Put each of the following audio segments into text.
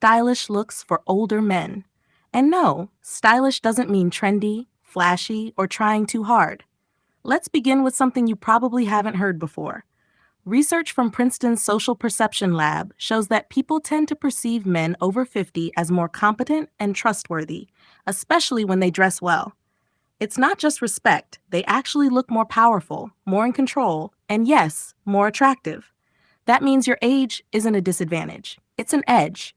stylish looks for older men. And no, stylish doesn't mean trendy, flashy, or trying too hard. Let's begin with something you probably haven't heard before. Research from Princeton's Social Perception Lab shows that people tend to perceive men over 50 as more competent and trustworthy, especially when they dress well. It's not just respect, they actually look more powerful, more in control, and yes, more attractive. That means your age isn't a disadvantage, it's an edge,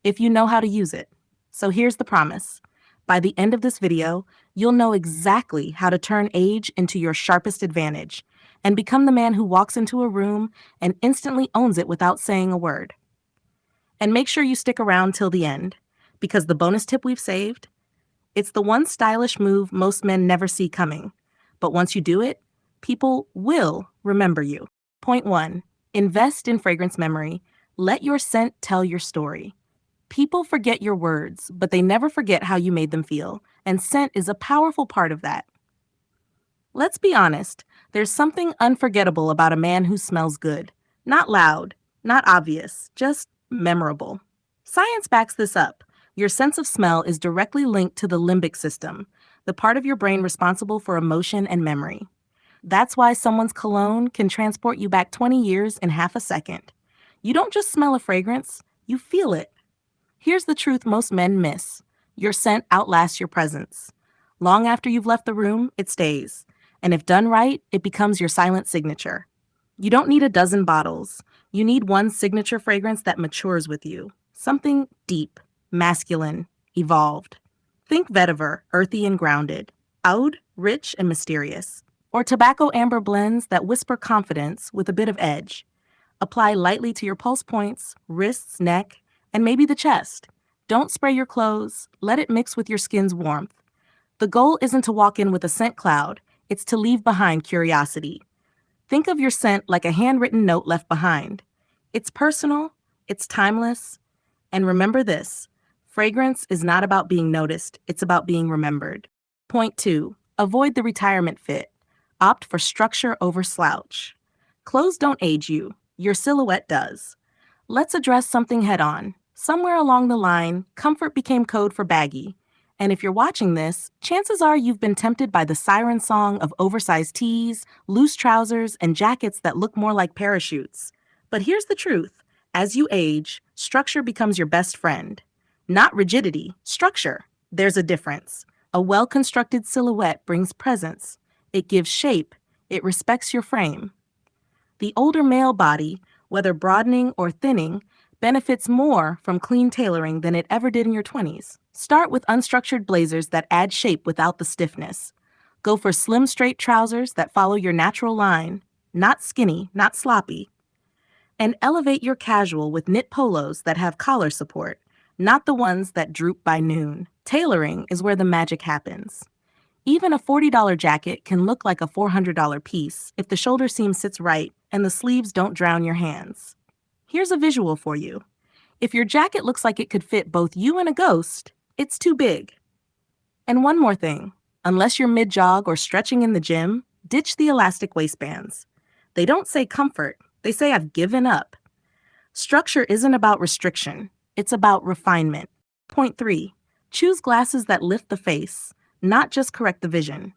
if you know how to use it. So here's the promise. By the end of this video, you'll know exactly how to turn age into your sharpest advantage and become the man who walks into a room and instantly owns it without saying a word. And make sure you stick around till the end, because the bonus tip we've saved, it's the one stylish move most men never see coming. But once you do it, people will remember you. Point 1. Invest in fragrance memory. Let your scent tell your story. People forget your words, but they never forget how you made them feel, and scent is a powerful part of that. Let's be honest, there's something unforgettable about a man who smells good. Not loud, not obvious, just memorable. Science backs this up. Your sense of smell is directly linked to the limbic system, the part of your brain responsible for emotion and memory. That's why someone's cologne can transport you back 20 years in half a second. You don't just smell a fragrance, you feel it. Here's the truth most men miss. Your scent outlasts your presence. Long after you've left the room, it stays. And if done right, it becomes your silent signature. You don't need a dozen bottles. You need one signature fragrance that matures with you. Something deep, masculine, evolved. Think vetiver, earthy and grounded. Oud, rich and mysterious. Or tobacco amber blends that whisper confidence with a bit of edge. Apply lightly to your pulse points, wrists, neck, and maybe the chest. Don't spray your clothes. Let it mix with your skin's warmth. The goal isn't to walk in with a scent cloud. It's to leave behind curiosity. Think of your scent like a handwritten note left behind. It's personal, it's timeless, and remember this, fragrance is not about being noticed, it's about being remembered. Point 2, avoid the retirement fit. Opt for structure over slouch. Clothes don't age you, your silhouette does. Let's address something head on. Somewhere along the line, comfort became code for baggy. And if you're watching this, chances are you've been tempted by the siren song of oversized tees, loose trousers, and jackets that look more like parachutes. But here's the truth. As you age, structure becomes your best friend. Not rigidity, structure. There's a difference. A well-constructed silhouette brings presence. It gives shape. It respects your frame. The older male body, whether broadening or thinning, benefits more from clean tailoring than it ever did in your 20s. Start with unstructured blazers that add shape without the stiffness. Go for slim, straight trousers that follow your natural line, not skinny, not sloppy. And elevate your casual with knit polos that have collar support, not the ones that droop by noon. Tailoring is where the magic happens. Even a $40 jacket can look like a $400 piece if the shoulder seam sits right and the sleeves don't drown your hands. Here's a visual for you. If your jacket looks like it could fit both you and a ghost, it's too big. And one more thing, unless you're mid-jog or stretching in the gym, ditch the elastic waistbands. They don't say comfort, they say I've given up. Structure isn't about restriction, it's about refinement. Point 3, choose glasses that lift the face, not just correct the vision.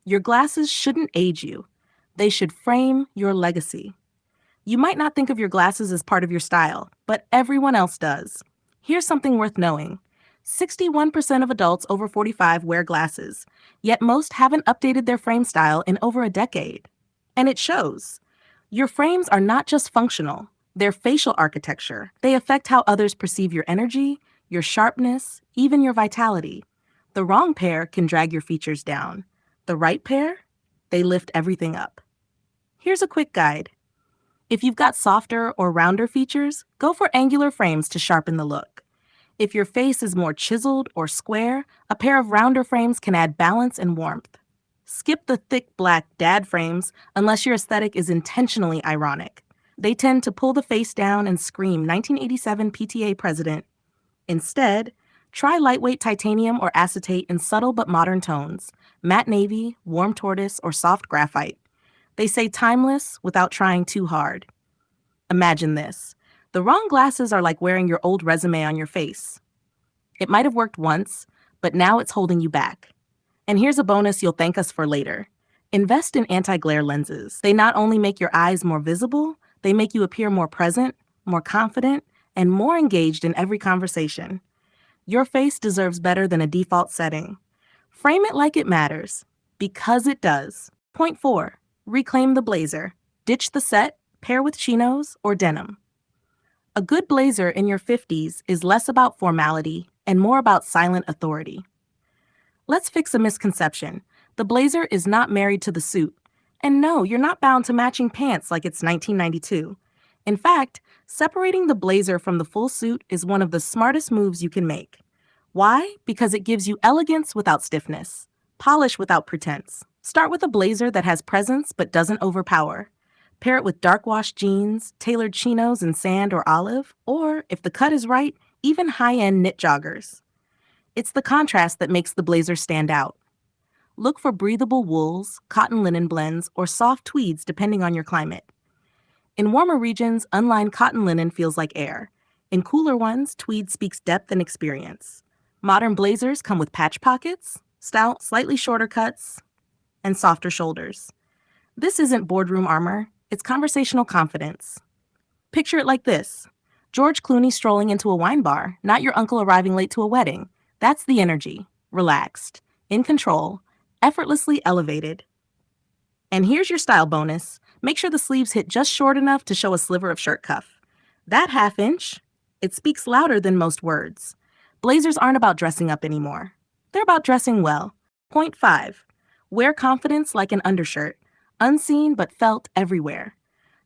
Your glasses shouldn't age you, they should frame your legacy. You might not think of your glasses as part of your style, but everyone else does. Here's something worth knowing. 61% of adults over 45 wear glasses, yet most haven't updated their frame style in over a decade. And it shows. Your frames are not just functional, they're facial architecture. They affect how others perceive your energy, your sharpness, even your vitality. The wrong pair can drag your features down. The right pair, they lift everything up. Here's a quick guide. If you've got softer or rounder features, go for angular frames to sharpen the look. If your face is more chiseled or square, a pair of rounder frames can add balance and warmth. Skip the thick black dad frames unless your aesthetic is intentionally ironic. They tend to pull the face down and scream 1987 PTA president. Instead, try lightweight titanium or acetate in subtle but modern tones, matte navy, warm tortoise, or soft graphite. They say timeless without trying too hard. Imagine this. The wrong glasses are like wearing your old resume on your face. It might have worked once, but now it's holding you back. And here's a bonus you'll thank us for later. Invest in anti-glare lenses. They not only make your eyes more visible, they make you appear more present, more confident, and more engaged in every conversation. Your face deserves better than a default setting. Frame it like it matters, because it does. Point 4. Reclaim the blazer. Ditch the set, pair with chinos or denim. A good blazer in your 50s is less about formality and more about silent authority. Let's fix a misconception. The blazer is not married to the suit. And no, you're not bound to matching pants like it's 1992. In fact, separating the blazer from the full suit is one of the smartest moves you can make. Why? Because it gives you elegance without stiffness, polish without pretense. Start with a blazer that has presence but doesn't overpower. Pair it with dark wash jeans, tailored chinos in sand or olive, or, if the cut is right, even high-end knit joggers. It's the contrast that makes the blazer stand out. Look for breathable wools, cotton linen blends, or soft tweeds depending on your climate. In warmer regions, unlined cotton linen feels like air. In cooler ones, tweed speaks depth and experience. Modern blazers come with patch pockets, slightly shorter cuts, and softer shoulders. This isn't boardroom armor, it's conversational confidence. Picture it like this. George Clooney strolling into a wine bar, not your uncle arriving late to a wedding. That's the energy. Relaxed, in control, effortlessly elevated. And here's your style bonus. Make sure the sleeves hit just short enough to show a sliver of shirt cuff. That half inch, it speaks louder than most words. Blazers aren't about dressing up anymore. They're about dressing well. Point 5. Wear confidence like an undershirt, unseen but felt everywhere.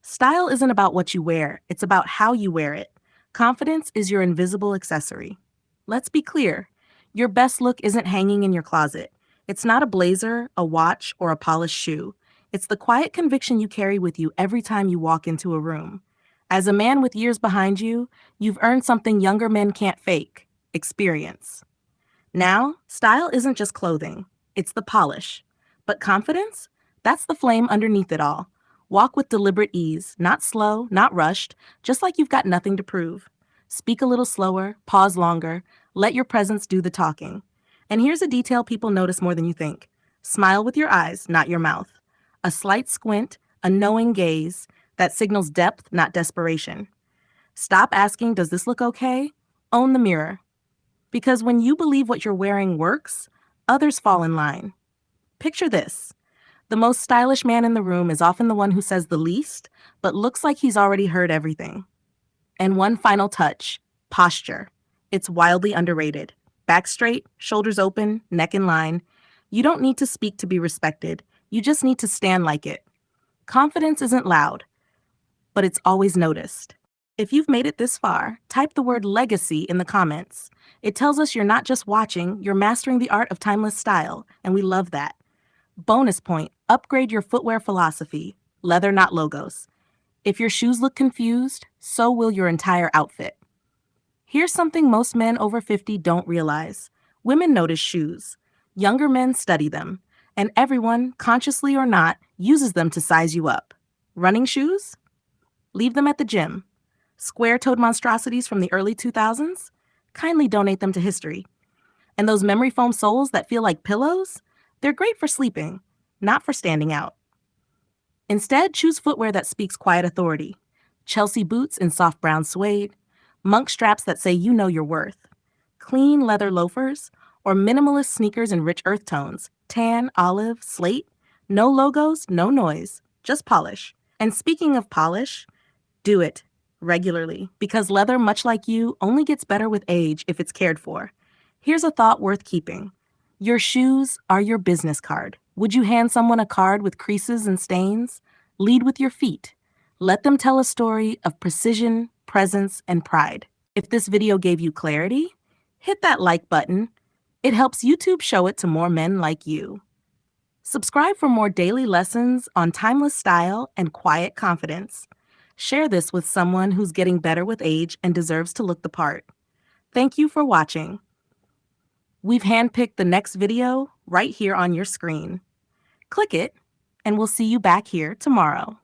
Style isn't about what you wear, it's about how you wear it. Confidence is your invisible accessory. Let's be clear. Your best look isn't hanging in your closet. It's not a blazer, a watch, or a polished shoe. It's the quiet conviction you carry with you every time you walk into a room. As a man with years behind you, you've earned something younger men can't fake: experience. Now, style isn't just clothing, it's the polish. But confidence? That's the flame underneath it all. Walk with deliberate ease, not slow, not rushed, just like you've got nothing to prove. Speak a little slower, pause longer, let your presence do the talking. And here's a detail people notice more than you think. Smile with your eyes, not your mouth. A slight squint, a knowing gaze, that signals depth, not desperation. Stop asking, does this look okay? Own the mirror. Because when you believe what you're wearing works, others fall in line. Picture this. The most stylish man in the room is often the one who says the least, but looks like he's already heard everything. And one final touch, posture. It's wildly underrated. Back straight, shoulders open, neck in line. You don't need to speak to be respected. You just need to stand like it. Confidence isn't loud, but it's always noticed. If you've made it this far, type the word legacy in the comments. It tells us you're not just watching, you're mastering the art of timeless style, and we love that. Bonus point, upgrade your footwear philosophy. Leather, not logos. If your shoes look confused, so will your entire outfit. Here's something most men over 50 don't realize. Women notice shoes. Younger men study them. And everyone, consciously or not, uses them to size you up. Running shoes? Leave them at the gym. Square-toed monstrosities from the early 2000s? Kindly donate them to history. And those memory foam soles that feel like pillows? They're great for sleeping, not for standing out. Instead, choose footwear that speaks quiet authority. Chelsea boots in soft brown suede, monk straps that say you know your worth, clean leather loafers, or minimalist sneakers in rich earth tones, tan, olive, slate. No logos, no noise, just polish. And speaking of polish, do it regularly, because leather, much like you, only gets better with age if it's cared for. Here's a thought worth keeping. Your shoes are your business card. Would you hand someone a card with creases and stains? Lead with your feet. Let them tell a story of precision, presence, and pride. If this video gave you clarity, hit that like button. It helps YouTube show it to more men like you. Subscribe for more daily lessons on timeless style and quiet confidence. Share this with someone who's getting better with age and deserves to look the part. Thank you for watching. We've handpicked the next video right here on your screen. Click it, and we'll see you back here tomorrow.